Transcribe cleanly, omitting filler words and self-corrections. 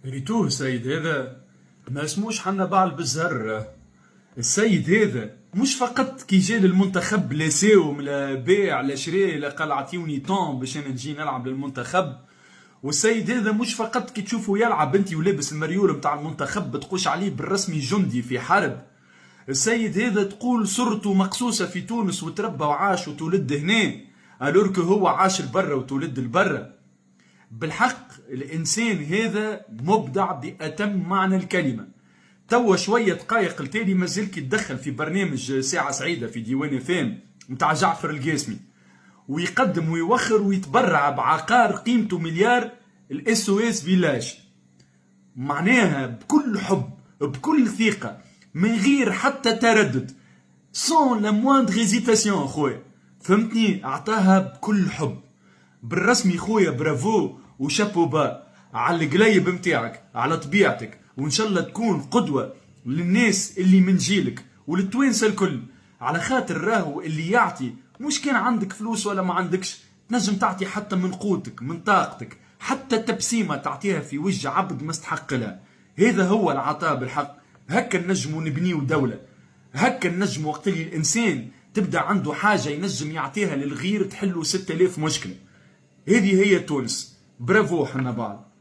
ريتوه السيد هذا ما اسموش حنا بعل بالزهر. السيد هذا مش فقط كي جا للمنتخب لا ساوم لا بيع لا شري لا قال عطيوني طون باش انا نجي نلعب للمنتخب. والسيد هذا مش فقط كي تشوفه يلعب انت ولابس المريول متاع المنتخب تقوش عليه بالرسمي جندي في حرب. السيد هذا تقول صرته مقصوصة في تونس وتربى وعاش وتولد هنا، الورك هو عاش البرة وتولد البرة. بالحق الانسان هذا مبدع باتم معنى الكلمه. توا شويه دقايق التالي مازال كي يتدخل في برنامج ساعه سعيده في ديوان فام متاع جعفر القاسمي، ويقدم ويوخر ويتبرع بعقار قيمته مليار الاس او اس فيلاج، معناها بكل حب بكل ثقه من غير حتى تردد، سون لا موindre هيزيتاسيون خويا، فهمتني؟ اعطاها بكل حب بالرسمي خويا. برافو وشابو با على القلايب متاعك على طبيعتك، وان شاء الله تكون قدوه للناس اللي من جيلك وللتوانسه الكل، على خاطر راهو اللي يعطي مش كان عندك فلوس ولا ما عندكش، تنجم تعطي حتى من قوتك من طاقتك، حتى تبسيمه تعطيها في وجه عبد ما استحق لها. هذا هو العطاء بالحق. هكا نجمو نبنيو دولة، هكا نجم وقت اللي الانسان تبدا عنده حاجه ينجم يعطيها للغير تحلو 6000 مشكله. هذه هي تونس. برافو حنا بعض.